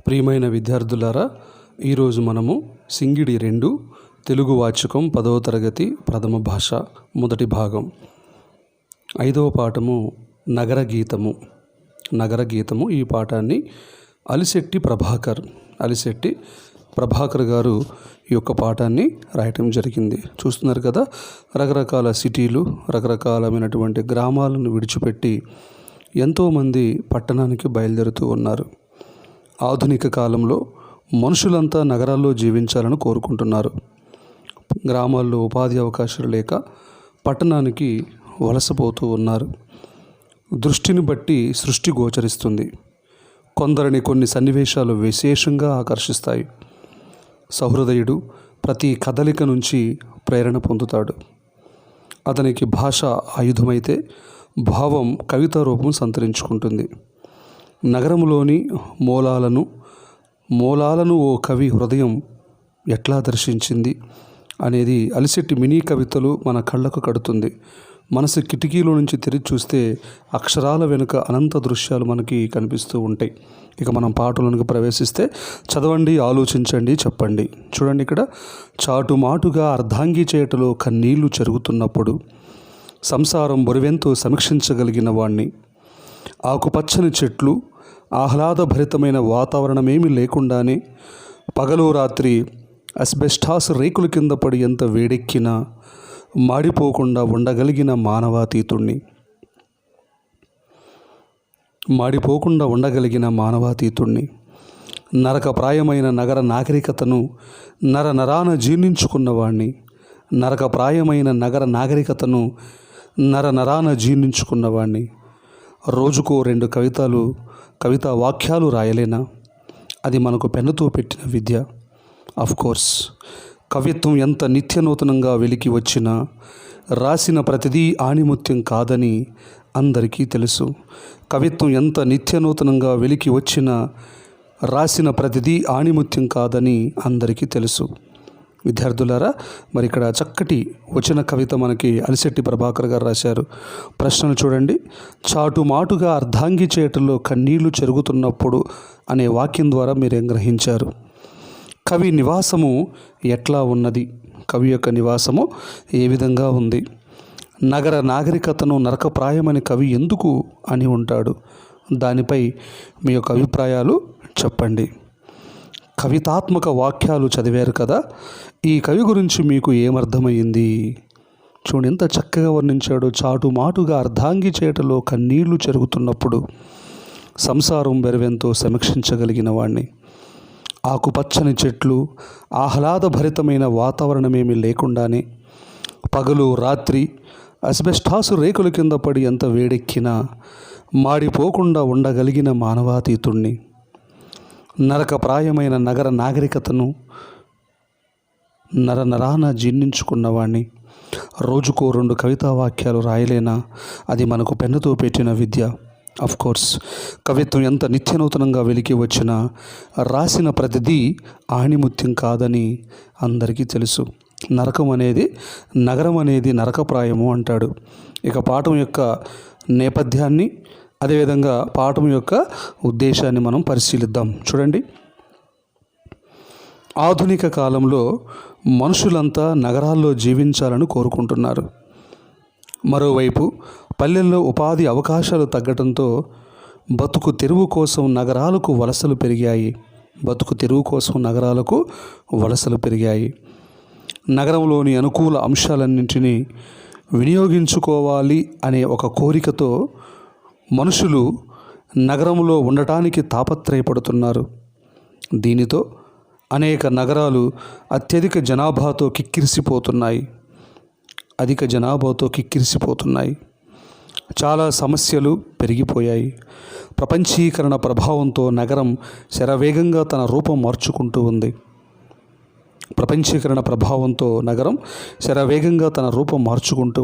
ప్రియమైన విద్యార్థులారా, ఈరోజు మనము సింగిడి 2 తెలుగు వాచకం 10వ తరగతి ప్రథమ భాష మొదటి భాగం 5వ పాఠము నగర గీతము. ఈ పాఠాన్ని అలిశెట్టి ప్రభాకర్ గారు ఈ యొక్క పాఠాన్ని రాయటం జరిగింది. చూస్తున్నారు కదా, రకరకాల సిటీలు, రకరకాలమైనటువంటి గ్రామాలను విడిచిపెట్టి ఎంతోమంది పట్టణానికి బయలుదేరుతూ ఉన్నారు. ఆధునిక కాలంలో మనుషులంతా నగరాల్లో జీవించాలని కోరుకుంటున్నారు. గ్రామాల్లో ఉపాధి అవకాశాలు లేక పట్టణానికి వలసపోతూ ఉన్నారు. దృష్టిని బట్టి సృష్టి గోచరిస్తుంది. కొందరిని కొన్ని సన్నివేశాలు విశేషంగా ఆకర్షిస్తాయి. సహృదయుడు ప్రతి కదలిక నుంచి ప్రేరణ పొందుతాడు. అతనికి భాష ఆయుధమైతే భావం కవితా రూపం సంతరించుకుంటుంది. నగరంలోని మూలాలను ఓ కవి హృదయం ఎట్లా దర్శించింది అనేది అలిశెట్టి మినీ కవితలు మన కళ్ళకు కడుతుంది. మనసు కిటికీలో నుంచి తెరిచి చూస్తే అక్షరాల వెనుక అనంత దృశ్యాలు మనకి కనిపిస్తూ ఉంటాయి. ఇక మనం పాటలోనికి ప్రవేశిస్తే చదవండి, ఆలోచించండి, చెప్పండి. చూడండి, ఇక్కడ చాటుమాటుగా అర్ధాంగి చేటలో కన్నీళ్లు చెరుగుతున్నప్పుడు సంసారం బరువెంతో సమీక్షించగలిగిన వాణ్ణి, ఆకుపచ్చని చెట్లు, ఆహ్లాదభరితమైన వాతావరణమేమీ లేకుండానే పగలు రాత్రి అస్బెస్టాస్ రేకుల కింద పడి ఎంత వేడెక్కినా మాడిపోకుండా ఉండగలిగిన మానవాతీతుణ్ణి, నరకప్రాయమైన నగర నాగరికతను నరనరాన జీర్ణించుకున్నవాణ్ణి, రోజుకో 2 కవితా వాక్యాలు రాయలేనా? అది మనకు పెన్నుతో పెట్టిన విద్య. కోర్స్, కవిత్వం ఎంత నిత్యనూతనంగా వెలికి వచ్చినా రాసిన ప్రతిదీ ఆణిముత్యం కాదని అందరికీ తెలుసు. కవిత్వం ఎంత నిత్యనూతనంగా వెలికి వచ్చినా రాసిన ప్రతిదీ ఆణిముత్యం కాదని అందరికీ తెలుసు. విద్యార్థులారా, మరి ఇక్కడ చక్కటి వచన కవిత మనకి అలిశెట్టి ప్రభాకర్ గారు రాశారు. ప్రశ్నలు చూడండి. చాటుమాటుగా అర్ధాంగి చేటలో కన్నీళ్లు చెరుగుతున్నప్పుడు అనే వాక్యం ద్వారా మీరేం గ్రహించారు? కవి నివాసము ఎట్లా ఉన్నది? కవి యొక్క నివాసము ఏ విధంగా ఉంది? నగర నాగరికతను నరకప్రాయమని కవి ఎందుకు అని ఉంటాడు? దానిపై మీ యొక్క అభిప్రాయాలు చెప్పండి. కవితాత్మక వాక్యాలు చదివారు కదా, ఈ కవి గురించి మీకు ఏమర్థమైంది? చూడండి, ఎంత చక్కగా వర్ణించాడు. చాటుమాటుగా అర్ధాంగి చేటలో కన్నీళ్లు చెరుగుతున్నప్పుడు సంసారం బెరవెంతో సమీక్షించగలిగిన వాణ్ణి, ఆకుపచ్చని చెట్లు, ఆహ్లాదభరితమైన వాతావరణమేమీ లేకుండానే పగలు రాత్రి అస్బెస్టాసు రేకుల కింద పడి ఎంత వేడెక్కినా మాడిపోకుండా ఉండగలిగిన మానవాతీతుణ్ణి, నరకప్రాయమైన నగర నాగరికతను నరనరాన జీర్ణించుకున్నవాణ్ణి, రోజుకో 2 కవితా వాక్యాలు రాయలేనా? అది మనకు పెన్నుతో పెట్టిన విద్య. కోర్స్, కవిత్వం ఎంత నిత్యనూతనంగా వెలికి వచ్చినా రాసిన ప్రతిదీ ఆణిముత్యం కాదని అందరికీ తెలుసు. నగరం అనేది నరకప్రాయము అంటాడు. ఇక పాఠం యొక్క నేపథ్యాన్ని, అదేవిధంగా పాఠం యొక్క ఉద్దేశాన్ని మనం పరిశీలిద్దాం. చూడండి, ఆధునిక కాలంలో మనుషులంతా నగరాల్లో జీవించాలని కోరుకుంటున్నారు. మరోవైపు పల్లెల్లో ఉపాధి అవకాశాలు తగ్గడంతో బతుకు తెరువు కోసం నగరాలకు వలసలు పెరిగాయి. నగరంలోని అనుకూల అంశాలన్నింటినీ వినియోగించుకోవాలి అనే ఒక కోరికతో మనుషులు నగరంలో ఉండటానికి తాపత్రయపడుతున్నారు. దీనితో అనేక నగరాలు అధిక జనాభాతో కిక్కిరిసిపోతున్నాయి. చాలా సమస్యలు పెరిగిపోయాయి. ప్రపంచీకరణ ప్రభావంతో నగరం శరవేగంగా తన రూపం మార్చుకుంటూ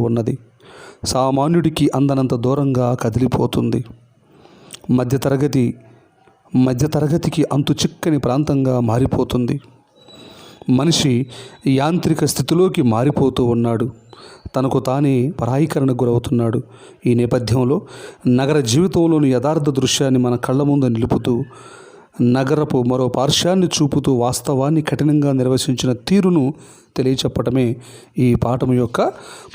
ఉన్నది. సామాన్యుడికి అందనంత దూరంగా కదిలిపోతుంది. మధ్యతరగతికి అంతు చిక్కని ప్రాంతంగా మారిపోతుంది. మనిషి యాంత్రిక స్థితిలోకి మారిపోతూ ఉన్నాడు. తనకు తానే పరాయీకరణకు గురవుతున్నాడు. ఈ నేపథ్యంలో నగర జీవితంలోని యథార్థ దృశ్యాన్ని మన కళ్ళ ముందు నిలుపుతూ నగరపు మరో పార్శ్వాన్ని చూపుతూ వాస్తవాన్ని కఠినంగా నిర్వచించిన తీరును తెలియచెప్పటమే ఈ పాఠం యొక్క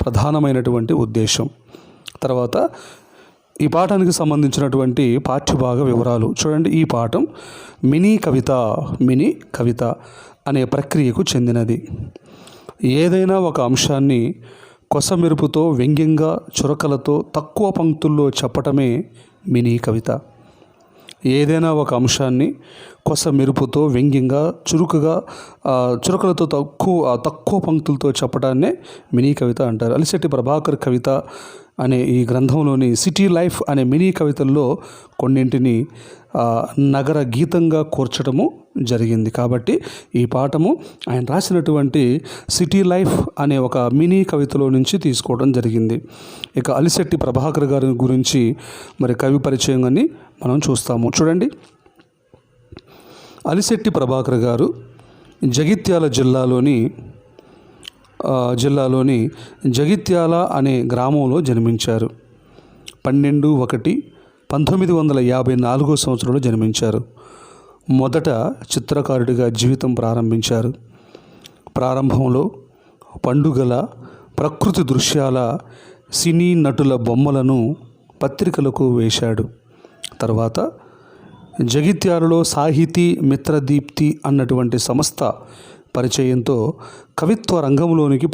ప్రధానమైనటువంటి ఉద్దేశం. తర్వాత ఈ పాఠానికి సంబంధించినటువంటి పాఠ్యభాగ వివరాలు చూడండి. ఈ పాఠం మినీ కవిత అనే ప్రక్రియకు చెందినది. ఏదైనా ఒక అంశాన్ని కొసమెరుపుతో, వ్యంగ్యంగా, చురకలతో, తక్కువ పంక్తుల్లో చెప్పటమే మినీ కవిత. ఏదైనా ఒక అంశాన్ని కొసమెరుపుతో, వ్యంగ్యంగా, చురకలతో తక్కువ పంక్తులతో చెప్పడాన్నే మినీ కవిత అంటారు. అలిశెట్టి ప్రభాకర్ కవిత అనే ఈ గ్రంథంలోని సిటీ లైఫ్ అనే మినీ కవితల్లో కొన్నింటిని నగర గీతంగా కూర్చడము జరిగింది. కాబట్టి ఈ పాఠము ఆయన రాసినటువంటి సిటీ లైఫ్ అనే ఒక మినీ కవితలో నుంచి తీసుకోవడం జరిగింది. ఇక అలిశెట్టి ప్రభాకర్ గారి గురించి మరి కవి పరిచయం అని మనం చూస్తాము. చూడండి, అలిశెట్టి ప్రభాకర్ గారు జగిత్యాల జిల్లాలోని జగిత్యాల అనే గ్రామంలో జన్మించారు. 12/1/1954 సంవత్సరంలో జన్మించారు. మొదట చిత్రకారుడిగా జీవితం ప్రారంభించారు. ప్రారంభంలో పండుగల, ప్రకృతి దృశ్యాల, సినీ నటుల బొమ్మలను పత్రికలకు వేశాడు. తర్వాత జగిత్యాలలో సాహితీ మిత్రదీప్తి అన్నటువంటి సంస్థ పరిచయంతో కవిత్వ రంగంలోనికి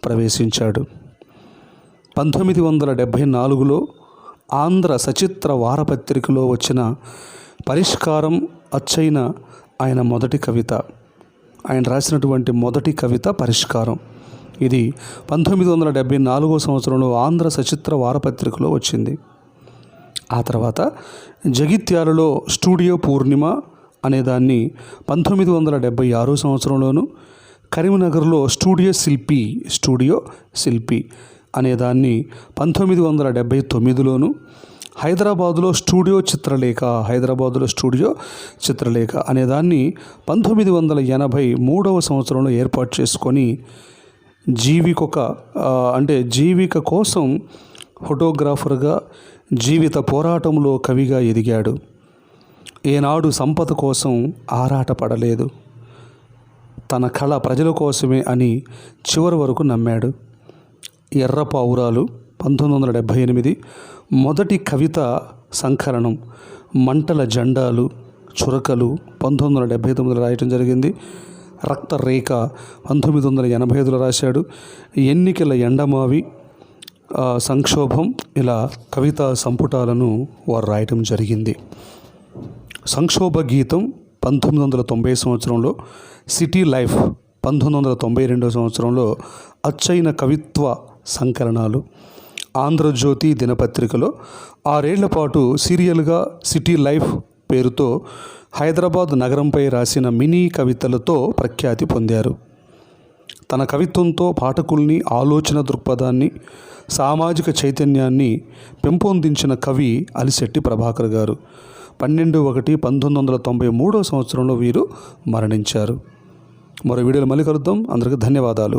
ప్రవేశించాడు. 1974లో ఆంధ్ర సచిత్ర వారపత్రికలో వచ్చిన పరిష్కారం అచ్చైన ఆయన రాసినటువంటి మొదటి కవిత పరిష్కారం. ఇది 1974 సంవత్సరంలో ఆంధ్ర సచిత్ర వారపత్రికలో వచ్చింది. ఆ తర్వాత జగిత్యాలలో స్టూడియో పూర్ణిమ అనేదాన్ని 1976 సంవత్సరంలోను, కరీంనగర్లో స్టూడియో శిల్పి అనేదాన్ని 1979లోను, హైదరాబాదులో స్టూడియో చిత్రలేఖ అనేదాన్ని 1983 సంవత్సరంలో ఏర్పాటు చేసుకొని జీవిక కోసం ఫోటోగ్రాఫర్గా, జీవిత పోరాటంలో కవిగా ఎదిగాడు. ఏనాడు సంపద కోసం ఆరాటపడలేదు. తన కళ ప్రజల కోసమే అని చివరి వరకు నమ్మాడు. ఎర్ర పావురాలు 1978, మొదటి కవిత సంకలనం మంటల జెండాలు, చురకలు 1979లో రాయటం జరిగింది. రక్తరేఖ 1985లో రాశాడు. ఎన్నికల ఎండమావి, సంక్షోభం, ఇలా కవితా సంపుటాలను వారు రాయటం జరిగింది. సంక్షోభ గీతం 1990 సంవత్సరంలో, సిటీ లైఫ్ 1992 సంవత్సరంలో అచ్చైన కవిత్వ సంకలనాలు. ఆంధ్రజ్యోతి దినపత్రికలో 6 ఏళ్ల పాటు సీరియల్గా సిటీ లైఫ్ పేరుతో హైదరాబాద్ నగరంపై రాసిన మినీ కవితలతో ప్రఖ్యాతి పొందారు. తన కవిత్వంతో పాఠకుల్ని, ఆలోచన దృక్పథాన్ని, సామాజిక చైతన్యాన్ని పెంపొందించిన కవి అలిశెట్టి ప్రభాకర్ గారు. 12/1/1993 సంవత్సరంలో వీరు మరణించారు. మరో వీడియోలో మళ్ళీ కలుద్దాం. అందరికీ ధన్యవాదాలు.